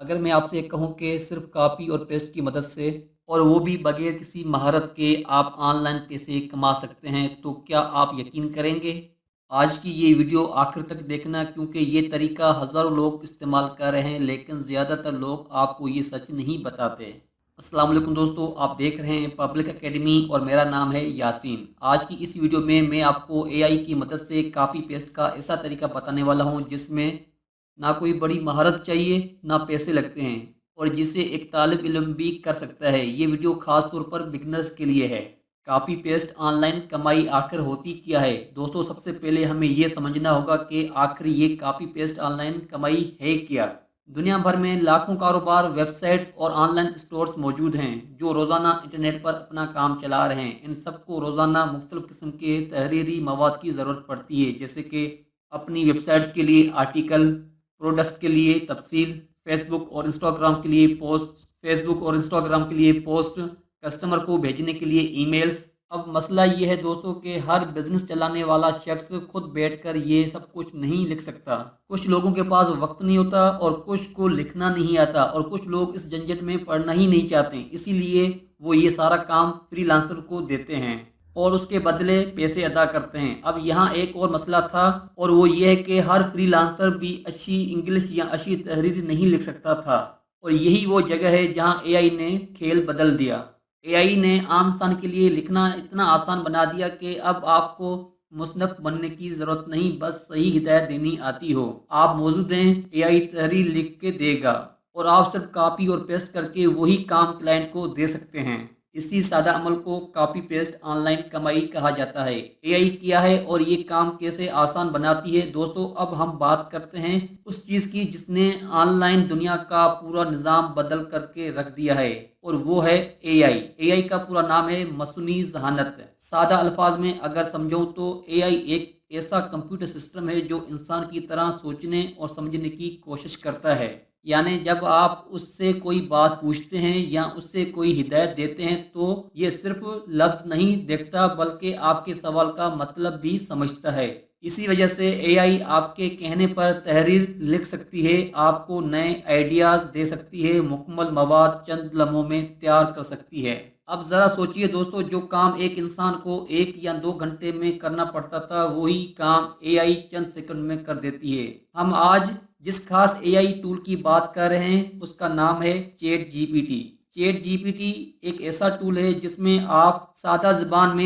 अगर मैं आपसे कहूँ कि सिर्फ कॉपी और पेस्ट की मदद से और वो भी बगैर किसी महारत के आप ऑनलाइन पैसे कमा सकते हैं, तो क्या आप यकीन करेंगे? आज की ये वीडियो आखिर तक देखना, क्योंकि ये तरीका हज़ारों लोग इस्तेमाल कर रहे हैं, लेकिन ज़्यादातर लोग आपको ये सच नहीं बताते। अस्सलाम वालेकुम दोस्तों, आप देख रहे हैं पब्लिक एकेडमी और मेरा नाम है यासीन। आज की इस वीडियो में मैं आपको एआई की मदद से कॉपी पेस्ट का ऐसा तरीका बताने वाला हूँ जिसमें ना कोई बड़ी महारत चाहिए, ना पैसे लगते हैं, और जिसे एक तालिब इल्म भी कर सकता है। ये वीडियो खास तौर पर बिगनर्स के लिए है। कॉपी पेस्ट ऑनलाइन कमाई आखिर होती क्या है? दोस्तों, सबसे पहले हमें ये समझना होगा कि आखिर ये कॉपी पेस्ट ऑनलाइन कमाई है क्या। दुनिया भर में लाखों कारोबार, वेबसाइट्स और ऑनलाइन स्टोर्स मौजूद हैं जो रोज़ाना इंटरनेट पर अपना काम चला रहे हैं। इन सबको रोज़ाना मुख्तलिफ किस्म के तहरीरी मवाद की ज़रूरत पड़ती है, जैसे कि अपनी वेबसाइट्स के लिए आर्टिकल, प्रोडक्ट्स के लिए तफसील, फेसबुक और इंस्टाग्राम के लिए पोस्ट, कस्टमर को भेजने के लिए ईमेल्स। अब मसला ये है दोस्तों कि हर बिजनेस चलाने वाला शख्स खुद बैठकर ये सब कुछ नहीं लिख सकता। कुछ लोगों के पास वक्त नहीं होता और कुछ को लिखना नहीं आता, और कुछ लोग इस झंझट में पड़ना ही नहीं चाहते, इसीलिए वो ये सारा काम फ्रीलांसर को देते हैं और उसके बदले पैसे अदा करते हैं। अब यहाँ एक और मसला था, और वो ये है कि हर फ्रीलांसर भी अच्छी इंग्लिश या अच्छी तहरीर नहीं लिख सकता था, और यही वो जगह है जहाँ एआई ने खेल बदल दिया। एआई ने आम इंसान के लिए लिखना इतना आसान बना दिया कि अब आपको मुसन्निफ बनने की ज़रूरत नहीं, बस सही हिदायत देनी आती हो। आप मौजूद दें, एआई तहरीर लिख के देगा, और आप सिर्फ कॉपी और पेस्ट करके वही काम क्लाइंट को दे सकते हैं। इसी सादा अमल को कॉपी पेस्ट ऑनलाइन कमाई कहा जाता है। एआई क्या है और ये काम कैसे आसान बनाती है? दोस्तों, अब हम बात करते हैं उस चीज़ की जिसने ऑनलाइन दुनिया का पूरा निज़ाम बदल करके रख दिया है, और वो है एआई। एआई का पूरा नाम है मसूनी ज़हानत। सादा अल्फाज में अगर समझाऊं तो एआई एक ऐसा कंप्यूटर सिस्टम है जो इंसान की तरह सोचने और समझने की कोशिश करता है। यानी जब आप उससे कोई बात पूछते हैं या उससे कोई हिदायत देते हैं, तो ये सिर्फ लफ्ज़ नहीं देखता, बल्कि आपके सवाल का मतलब भी समझता है। इसी वजह से एआई आपके कहने पर तहरीर लिख सकती है, आपको नए आइडियाज़ दे सकती है, मुकम्मल मवाद चंद लम्हों में तैयार कर सकती है। अब ज़रा सोचिए दोस्तों, जो काम एक इंसान को 1 या 2 घंटे में करना पड़ता था, वही काम एआई चंद सेकंड में कर देती है। हम आज जिस खास एआई टूल की बात कर रहे हैं उसका नाम है चैट जीपीटी। चैट जीपीटी एक ऐसा टूल है जिसमें आप सादा ज़बान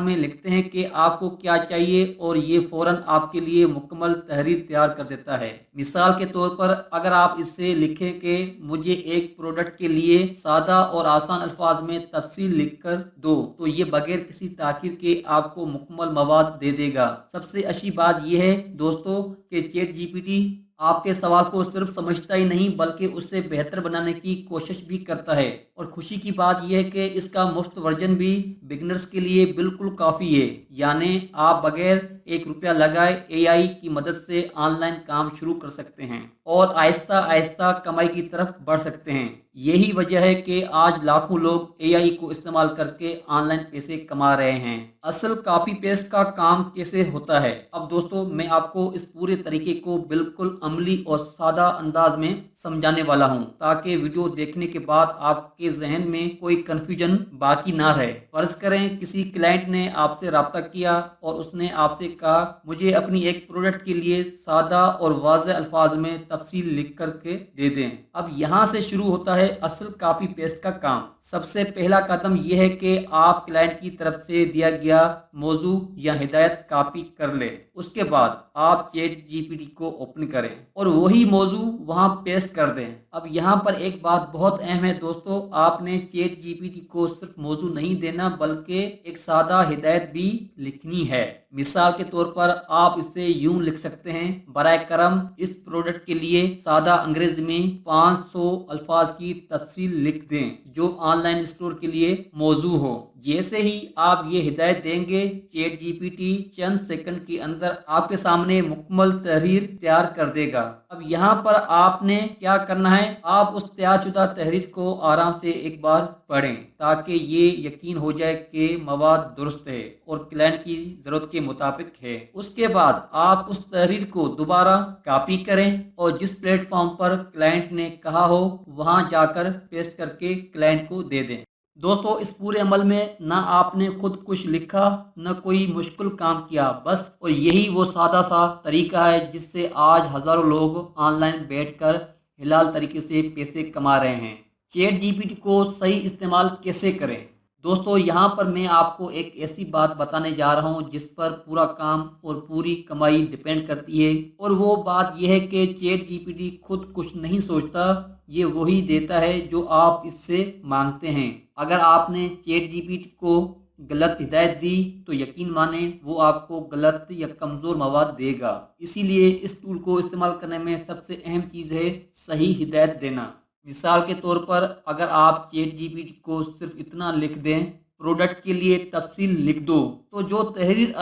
में लिखते हैं कि आपको क्या चाहिए, और ये फ़ौरन आपके लिए मुकम्मल तहरीर तैयार कर देता है। मिसाल के तौर पर अगर आप इससे लिखें कि मुझे एक प्रोडक्ट के लिए सादा और आसान अल्फाज में तफसील लिख कर दो, तो ये बगैर किसी ताख़ीर के आपको मुकम्मल मवाद दे देगा। सबसे अच्छी बात यह है दोस्तों कि चैट जीपीटी आपके सवाल को सिर्फ समझता ही नहीं, बल्कि उससे बेहतर बनाने की कोशिश भी करता है। और खुशी की बात यह है कि इसका मुफ्त वर्जन भी बिगनर्स के लिए बिल्कुल काफ़ी है। यानी आप बगैर 1 रुपया लगाए एआई की मदद से ऑनलाइन काम शुरू कर सकते हैं और आहिस्ता आहिस्ता कमाई की तरफ बढ़ सकते हैं। यही वजह है कि आज लाखों लोग एआई को इस्तेमाल करके ऑनलाइन पैसे कमा रहे हैं। असल कॉपी पेस्ट का काम कैसे होता है? अब दोस्तों, मैं आपको इस पूरे तरीके को बिल्कुल अमली और सादा अंदाज में समझाने वाला हूं, ताकि वीडियो देखने के बाद आपके जहन में कोई कंफ्यूजन बाकी ना रहे। फर्ज करें किसी क्लाइंट ने आपसे रब्ता किया और उसने आपसे कहा, मुझे अपनी एक प्रोडक्ट के लिए सादा और वाज़ेह अल्फाज में तफसील लिख करके दे दें। अब यहाँ से शुरू होता है असल कॉपी पेस्ट का काम। सबसे पहला कदम यह है कि आप क्लाइंट की तरफ से दिया गया मौजू या हिदायत कॉपी कर लें। उसके बाद आप चैट जीपीटी को ओपन करें और वही मौजू वहां पेस्ट कर दें। अब यहाँ पर एक बात बहुत अहम है दोस्तों, आपने चैट जीपीटी को सिर्फ मौजू नहीं देना, बल्कि एक सादा हिदायत भी लिखनी है। मिसाल के तौर पर आप इसे यूं लिख सकते हैं, बराए करम इस प्रोडक्ट के लिए सादा अंग्रेजी में 500 अल्फाज की तफसील लिख दें जो ऑनलाइन स्टोर के लिए मौजू हो। जैसे ही आप ये हिदायत देंगे, चैट जीपीटी चंद सेकंड के अंदर अंदर आपके सामने मुकम्मल तहरीर तैयार कर देगा। अब यहाँ पर आपने क्या करना है, आप उस तैयारशुदा तहरीर को आराम से एक बार पढ़ें ताकि ये यकीन हो जाए कि मवाद दुरुस्त है और क्लाइंट की ज़रूरत के मुताबिक है। उसके बाद आप उस तहरीर को दोबारा कॉपी करें और जिस प्लेटफॉर्म पर क्लाइंट ने कहा हो वहाँ जाकर पेस्ट करके क्लाइंट को दे दें। दोस्तों, इस पूरे अमल में ना आपने खुद कुछ लिखा न कोई मुश्किल काम किया, बस और यही वो सादा सा तरीका है जिससे आज हज़ारों लोग ऑनलाइन बैठकर हिलाल तरीके से पैसे कमा रहे हैं। चैट जीपीटी को सही इस्तेमाल कैसे करें? दोस्तों, यहाँ पर मैं आपको एक ऐसी बात बताने जा रहा हूँ जिस पर पूरा काम और पूरी कमाई डिपेंड करती है, और वो बात यह है कि चैट जीपीटी खुद कुछ नहीं सोचता, ये वही देता है जो आप इससे मांगते हैं। अगर आपने चैट जीपीटी को गलत हिदायत दी तो यकीन माने वो आपको गलत या कमज़ोर मवाद देगा। इसीलिए इस टूल को इस्तेमाल करने में सबसे अहम चीज़ है सही हिदायत देना। मिसाल के तौर पर अगर आप चैट जीपीटी को सिर्फ इतना लिख दें, प्रोडक्ट के लिए तफसील लिख दो, तो जो तहरीर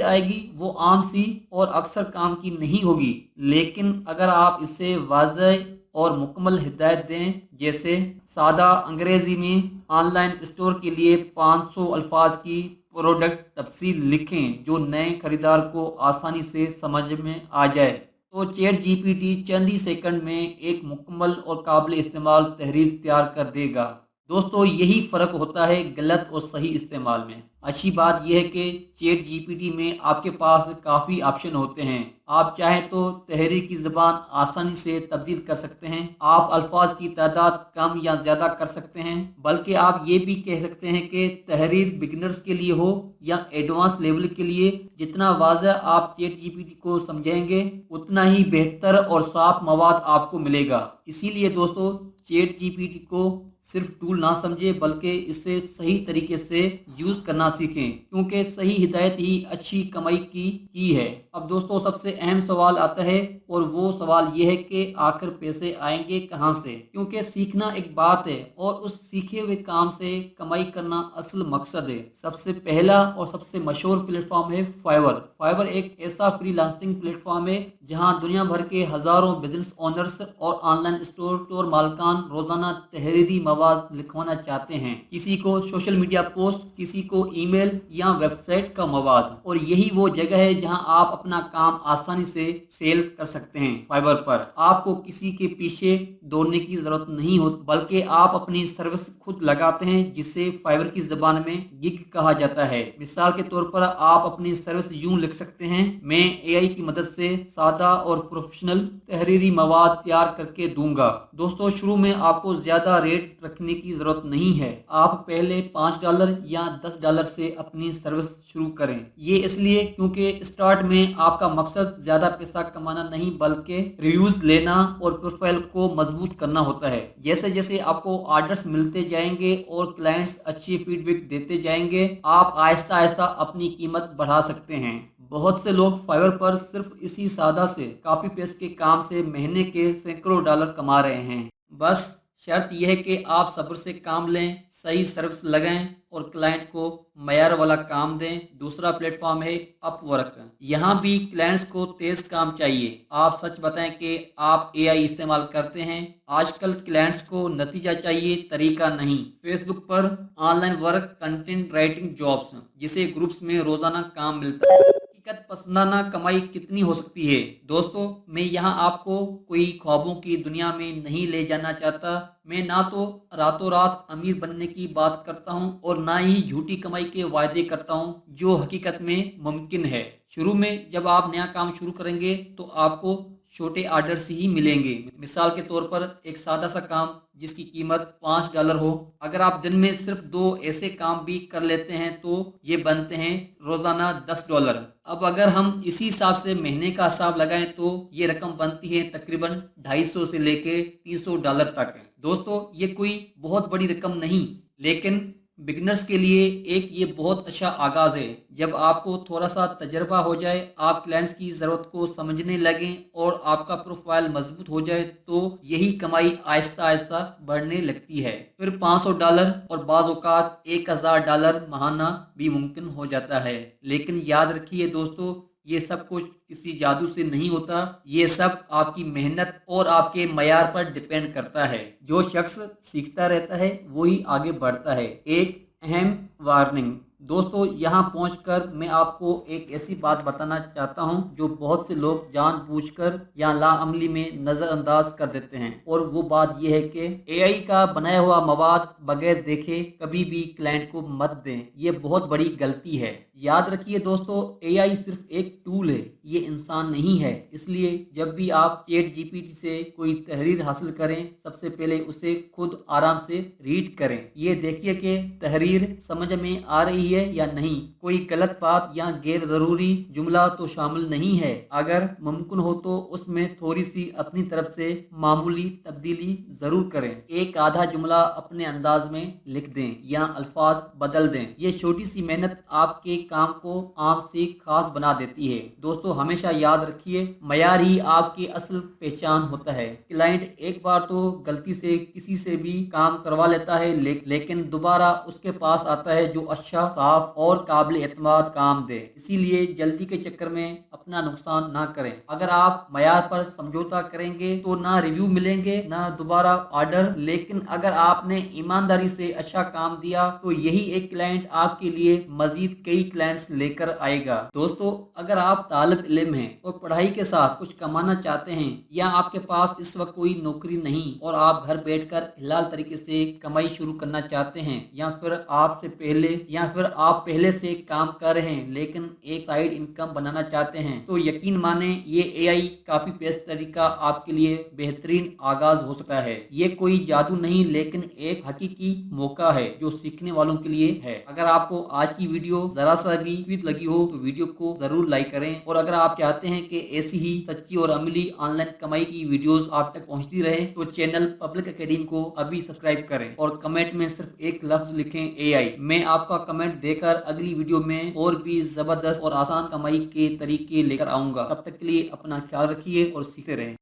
आएगी वो आम सी और अक्सर काम की नहीं होगी। लेकिन अगर आप इसे वाज़ेह और मुकम्मल हिदायत दें, जैसे सादा अंग्रेज़ी में ऑनलाइन स्टोर के लिए 500 अल्फाज की प्रोडक्ट तफसील लिखें जो नए खरीदार को आसानी से समझ में आ जाए, तो चैट जीपीटी चंद ही सेकंड में एक मुकम्मल और काबिल इस्तेमाल तहरीर तैयार कर देगा। दोस्तों, यही फ़र्क होता है गलत और सही इस्तेमाल में। अच्छी बात यह है कि चैट जीपीटी में आपके पास काफ़ी ऑप्शन होते हैं। आप चाहें तो तहरीर की ज़बान आसानी से तब्दील कर सकते हैं, आप अल्फाज की तादाद कम या ज़्यादा कर सकते हैं, बल्कि आप ये भी कह सकते हैं कि तहरीर बिगिनर्स के लिए हो या एडवांस लेवल के लिए। जितना वाज़ेह आप चैट जीपीटी को समझेंगे उतना ही बेहतर और साफ मवाद आपको मिलेगा। इसीलिए दोस्तों, चैट जीपीटी को सिर्फ टूल ना समझे बल्कि इसे सही तरीके से यूज़ करना सीखें, क्योंकि सही हिदायत ही अच्छी कमाई की है। अब दोस्तों, सबसे अहम सवाल आता है और वो सवाल ये है कि आखिर पैसे आएंगे कहाँ से? क्योंकि सीखना एक बात है और उस सीखे हुए काम से कमाई करना असल मकसद है। सबसे पहला और सबसे मशहूर प्लेटफॉर्म है फाइवर। फाइवर एक ऐसा फ्रीलांसिंग प्लेटफॉर्म है जहाँ दुनिया भर के हज़ारों बिजनेस ओनर्स और ऑनलाइन स्टोर मालकान रोजाना तहरीरी मवाद लिखवाना चाहते हैं। किसी को सोशल मीडिया पोस्ट, किसी को ईमेल या वेबसाइट का मवाद, और यही वो जगह है जहां आप अपना काम आसानी से सेल कर सकते हैं। फाइवर पर आपको किसी के पीछे दौड़ने की जरूरत नहीं होती, बल्कि आप अपनी सर्विस खुद लगाते हैं, जिसे फाइवर की जबान में गिग कहा जाता है। मिसाल के तौर पर आप अपनी सर्विस यूं लिख सकते हैं, मैं एआई की मदद से सादा और प्रोफेशनल तहरीरी मवाद तैयार करके दूंगा। दोस्तों, शुरू में आपको ज्यादा रेट रखने की जरूरत नहीं है। आप पहले $5 या $10 से अपनी सर्विस शुरू करें। ये इसलिए क्योंकि स्टार्ट में आपका मकसद ज्यादा पैसा कमाना नहीं बल्कि रिव्यूज लेना और प्रोफाइल को मजबूत करना होता है। जैसे जैसे आपको ऑर्डर्स मिलते जाएंगे और क्लाइंट्स अच्छी फीडबैक देते जाएंगे, आप आहिस्ता आहिस्ता अपनी कीमत बढ़ा सकते हैं। बहुत से लोग फाइवर पर सिर्फ इसी सादा से कॉपी पेस्ट के काम से महीने के सैकड़ों डॉलर कमा रहे हैं। बस शर्त यह है कि आप सब्र से काम लें, सही सर्विस लगाएं और क्लाइंट को मयार वाला काम दें। दूसरा प्लेटफॉर्म है अपवर्क। यहाँ भी क्लाइंट्स को तेज काम चाहिए। आप सच बताएं कि आप एआई इस्तेमाल करते हैं। आजकल क्लाइंट्स को नतीजा चाहिए, तरीका नहीं। फेसबुक पर online work content writing jobs, जिसे ग्रुप्स में रोजाना काम मिलता है। हकीकत पसंदाना कमाई कितनी हो सकती है? दोस्तों, मैं यहाँ आपको कोई ख्वाबों की दुनिया में नहीं ले जाना चाहता। मैं ना तो रातों रात अमीर बनने की बात करता हूँ और ना ही झूठी कमाई के वायदे करता हूँ जो हकीकत में मुमकिन है। शुरू में जब आप नया काम शुरू करेंगे तो आपको छोटे आर्डर्स ही मिलेंगे। मिसाल के तौर पर एक सादा सा काम जिसकी कीमत $5 हो, अगर आप दिन में सिर्फ 2 ऐसे काम भी कर लेते हैं तो ये बनते हैं रोजाना $10। अब अगर हम इसी हिसाब से महीने का हिसाब लगाएं तो ये रकम बनती है तकरीबन 250 से लेके $300 तक। दोस्तों, ये कोई बहुत बड़ी रकम नहीं, लेकिन बिगिनर्स के लिए एक ये बहुत अच्छा आगाज़ है। जब आपको थोड़ा सा तजर्बा हो जाए, आप क्लाइंट्स की ज़रूरत को समझने लगें और आपका प्रोफाइल मजबूत हो जाए, तो यही कमाई आहिस्ता आहिस्ता बढ़ने लगती है। फिर $500 और बाज़ औक़ात $1000 महाना भी मुमकिन हो जाता है। लेकिन याद रखिए दोस्तों, ये सब कुछ किसी जादू से नहीं होता। ये सब आपकी मेहनत और आपके मयार पर डिपेंड करता है। जो शख्स सीखता रहता है वही आगे बढ़ता है। एक अहम वार्निंग दोस्तों, यहाँ पहुंचकर मैं आपको एक ऐसी बात बताना चाहता हूं जो बहुत से लोग जानबूझकर या लाअमली में नज़रअंदाज कर देते हैं, और वो बात यह है कि एआई का बनाया हुआ मवाद बगैर देखे कभी भी क्लाइंट को मत दें। ये बहुत बड़ी गलती है। याद रखिए दोस्तों, एआई सिर्फ एक टूल है, ये इंसान नहीं है। इसलिए जब भी आप चैट जीपीटी से कोई तहरीर हासिल करें, सबसे पहले उसे खुद आराम से रीड करें। ये देखिए कि तहरीर समझ में आ रही है या नहीं, कोई गलत बात या गैर जरूरी जुमला तो शामिल नहीं है। अगर मुमकिन हो तो उसमें थोड़ी सी अपनी तरफ से मामूली तब्दीली जरूर करें। एक आधा जुमला अपने अंदाज में लिख दें या अल्फाज बदल दें। ये छोटी सी मेहनत आपके काम को आम से खास बना देती है। दोस्तों, हमेशा याद रखिए, मयार ही आपकी असल पहचान होता है। क्लाइंट एक बार तो गलती से किसी से भी काम करवा लेता है, लेकिन दोबारा उसके पास आता है जो अच्छा, साफ और काबिल एतमाद काम दे। इसीलिए जल्दी के चक्कर में अपना नुकसान ना करें। अगर आप मयार पर समझौता करेंगे तो ना रिव्यू मिलेंगे ना दोबारा ऑर्डर, लेकिन अगर आपने ईमानदारी से अच्छा काम दिया तो यही एक क्लाइंट आपके लिए मजीद कई क्लाइंट्स लेकर आएगा। दोस्तों, अगर आप तालिब इल्म हैं और पढ़ाई के साथ कुछ कमाना चाहते हैं, या आपके पास इस वक्त कोई नौकरी नहीं और आप घर बैठकर हलाल तरीके से कमाई शुरू करना चाहते हैं, या फिर आप पहले से काम कर रहे हैं लेकिन एक साइड इनकम बनाना चाहते हैं, तो यकीन माने ये एआई कॉपी पेस्ट तरीका आपके लिए बेहतरीन आगाज हो सकता है। ये कोई जादू नहीं, लेकिन एक हकीकी मौका है जो सीखने वालों के लिए है। अगर आपको आज की वीडियो जरा सा भी मुफीद लगी हो तो वीडियो को जरूर लाइक करें, और अगर आप चाहते हैं कि ऐसी ही सच्ची और अमली ऑनलाइन कमाई की वीडियोस आप तक पहुंचती रहे, तो चैनल पब्लिक एकेडमी को अभी सब्सक्राइब करें और कमेंट में सिर्फ एक लफ्ज लिखें एआई। मैं आपका कमेंट देकर अगली वीडियो में और भी जबरदस्त और आसान कमाई के तरीके लेकर आऊंगा। तब तक के लिए अपना ख्याल रखिए और सीखते रहें।